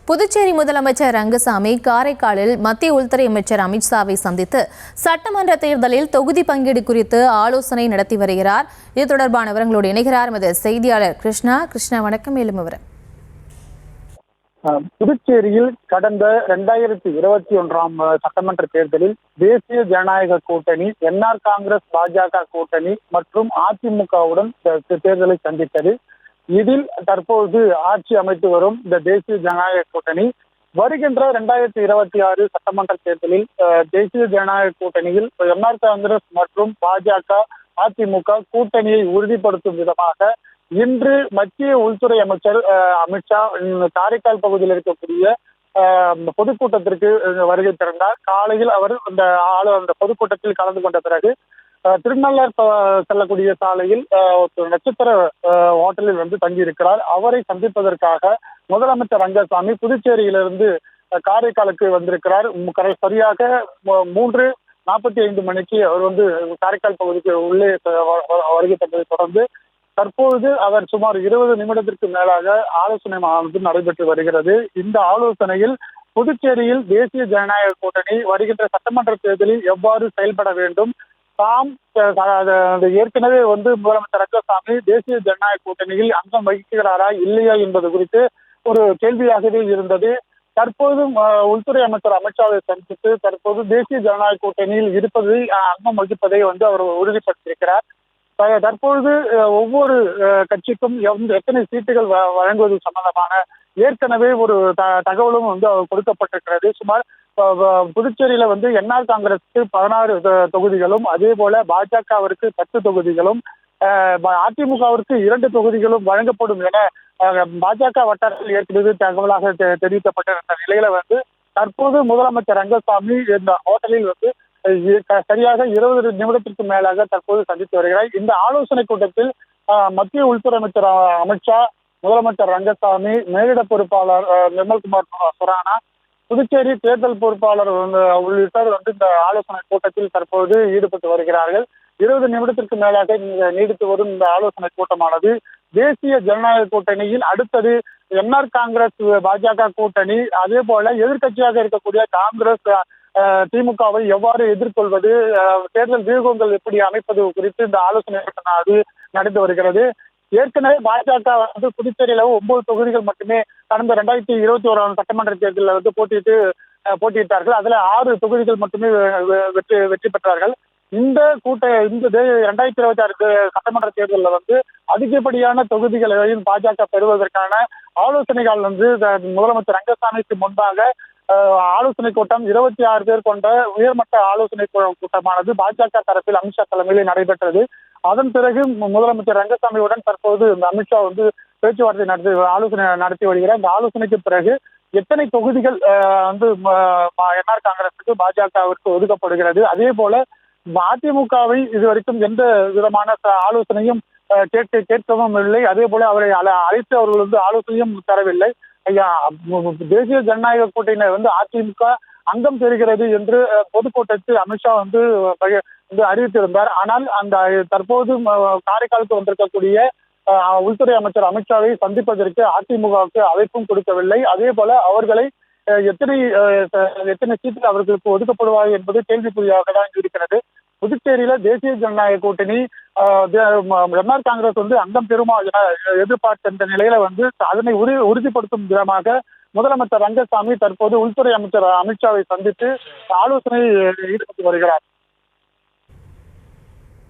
புதுச்சேரி முதலமைச்சர் ரங்கசாமி காரைக்காலில் மத்திய உள்துறை அமைச்சர் அமித்ஷாவை சந்தித்து சட்டமன்ற தேர்தலில் தொகுதி பங்கீடு குறித்து ஆலோசனை நடத்தி வருகிறார். இது தொடர்பான விவரங்களோடு இணைகிறார் எமது செய்தியாளர் கிருஷ்ணா. வணக்கம். மேலும் விவரம். புதுச்சேரியில் கடந்த 2021 சட்டமன்ற தேர்தலில் தேசிய ஜனநாயக கூட்டணி, என்ஆர் காங்கிரஸ், பாஜக கூட்டணி மற்றும் அதிமுகவுடன் தேர்தலை சந்தித்தது. இதில் தற்போது ஆட்சி அமைத்து வரும் இந்த தேசிய ஜனநாயக கூட்டணி வருகின்ற 2026 சட்டமன்ற தேர்தலில் தேசிய ஜனநாயக கூட்டணியில் என்ஆர் காங்கிரஸ் மற்றும் பாஜக, அதிமுக கூட்டணியை உறுதிப்படுத்தும் விதமாக இன்று மத்திய உள்துறை அமைச்சர் அமித்ஷா காரைக்கால் பகுதியில் இருக்கக்கூடிய பொதுக்கூட்டத்திற்கு வருகை தந்தார். காலையில் அவர் அந்த பொதுக்கூட்டத்தில் கலந்து கொண்ட பிறகு திருநள்ளார் செல்லக்கூடிய சாலையில் நட்சத்திர ஹோட்டலில் தங்கியிருக்கிறார். அவரை சந்திப்பதற்காக முதலமைச்சர் ரங்கசாமி புதுச்சேரியிலிருந்து காரைக்காலுக்கு வந்திருக்கிறார். சரியாக 3:45 மணிக்கு அவர் காரைக்கால் பகுதிக்கு உள்ளே வருகை தந்ததை தொடர்ந்து தற்போது அவர் சுமார் 20 நிமிடத்திற்கு மேலாக ஆலோசனை நடைபெற்று வருகிறது. இந்த ஆலோசனையில் புதுச்சேரியில் தேசிய ஜனநாயக கூட்டணி வருகின்ற சட்டமன்ற தேர்தலில் எவ்வாறு செயல்பட வேண்டும், தாம் ஏற்கனவே முதலமைச்சர் ரங்கசாமி தேசிய ஜனநாயக கூட்டணியில் அங்கம் வகிக்கிறாரா இல்லையா என்பது குறித்து ஒரு கேள்வியாகவே இருந்தது. தற்போது உள்துறை அமைச்சர் அமித்ஷாவை சந்தித்து தற்போது தேசிய ஜனநாயக கூட்டணியில் இருப்பதை அங்கம் வகிப்பதை அவர் உறுதிப்படுத்தியிருக்கிறார். தற்பொழுது ஒவ்வொரு கட்சிக்கும் எத்தனை சீட்டுகள் வழங்குவது சம்பந்தமான ஏற்கனவே ஒரு தகவலும் கொடுக்கப்பட்டிருக்கிறது. சுமார் புதுச்சேரியில என்ஆர் காங்கிரஸுக்கு 16 தொகுதிகளும், அதே போல பாஜகவிற்கு 10 தொகுதிகளும், அதிமுகவிற்கு 2 தொகுதிகளும் வழங்கப்படும் என பாஜக வட்டாரத்தில் ஏற்கனவே தகவலாக தெரிவிக்கப்பட்டிருந்த நிலையில தற்போது முதலமைச்சர் ரங்கசாமி இந்த ஹோட்டலில் சரியாக 20 நிமிடத்திற்கு மேலாக தற்போது சந்தித்து வருகிறார். இந்த ஆலோசனை கூட்டத்தில் மத்திய உள்துறை அமைச்சர் அமித்ஷா, முதலமைச்சர் ரங்கசாமி, மேலிட பொறுப்பாளர் நிர்மல்குமார் சுரானா, புதுச்சேரி தேர்தல் பொறுப்பாளர் உள்ளிட்டோர் இந்த ஆலோசனை கூட்டத்தில் தற்போது ஈடுபட்டு வருகிறார்கள். 20 நிமிடத்திற்கு மேலாக நீடித்து வரும் இந்த ஆலோசனை கூட்டமானது தேசிய ஜனநாயக கூட்டணியில் அடுத்தது என்ஆர் காங்கிரஸ், பாஜக கூட்டணி, அதே போல எதிர்கட்சியாக இருக்கக்கூடிய காங்கிரஸ், திமுகவை எவ்வாறு எதிர்கொள்வது, தேர்தல் வியூகங்கள் எப்படி அமைப்பது குறித்து இந்த ஆலோசனை நடந்து வருகிறது. ஏற்கனவே பாஜக புதுச்சேரியில 9 தொகுதிகள் மட்டுமே கடந்த 2021 சட்டமன்ற தேர்தலில் போட்டியிட்டார்கள். அதுல 6 தொகுதிகள் மட்டுமே வெற்றி பெற்றார்கள். இந்த 2026 சட்டமன்ற தேர்தலில் அதிகப்படியான தொகுதிகளையும் பாஜக பெறுவதற்கான ஆலோசனைகள் முதலமைச்சர் ரங்கசாமிக்கு முன்பாக ஆலோசனை கூட்டம் 26 பேர் கொண்ட உயர்மட்ட ஆலோசனை கூட்டமானது பாஜக தரப்பில் அமித்ஷா தலைமையில் நடைபெற்றது. அதன் பிறகு முதலமைச்சர் ரங்கசாமியுடன் தற்போது அமித்ஷா பேச்சுவார்த்தை ஆலோசனை நடத்தி வருகிறார். இந்த ஆலோசனைக்கு பிறகு எத்தனை தொகுதிகள் என்ஆர் காங்கிரசுக்கு, பாஜகவிற்கு ஒதுக்கப்படுகிறது, அதே போல அதிமுகவை இதுவரைக்கும் எந்த விதமான ஆலோசனையும் கேட்கவும் இல்லை, அதே போல அவரை அழைத்து அவர்கள் ஆலோசனையும் தரவில்லை. தேசிய ஜனநாயக கூட்டணியினர் அதிமுக அங்கம் பெறுகிறது என்று பொதுக்கூட்டத்தில் அமித்ஷா அறிவித்திருந்தார். ஆனால் தற்போது காரைக்காலுக்கு வந்திருக்கக்கூடிய உள்துறை அமைச்சர் அமித்ஷாவை சந்திப்பதற்கு அதிமுகவுக்கு அழைப்பும் கொடுக்கவில்லை. அதே போல அவர்களை எத்தனை சீட்டில் அவர்களுக்கு ஒதுக்கப்படுவார் என்பது கேள்விக்குறியாக தான் இருக்கிறது. புதுச்சேரியில தேசிய ஜனநாயக கூட்டணி என்ஆர் காங்கிரஸ் அங்கம் பெறுமா என எதிர்பார்த்த நிலையில அதனை உறுதிப்படுத்தும் விதமாக முதலமைச்சர் ரங்கசாமி தற்போது உள்துறை அமைச்சர் அமித்ஷாவை சந்தித்து ஆலோசனை ஈடுபட்டு வருகிறார்.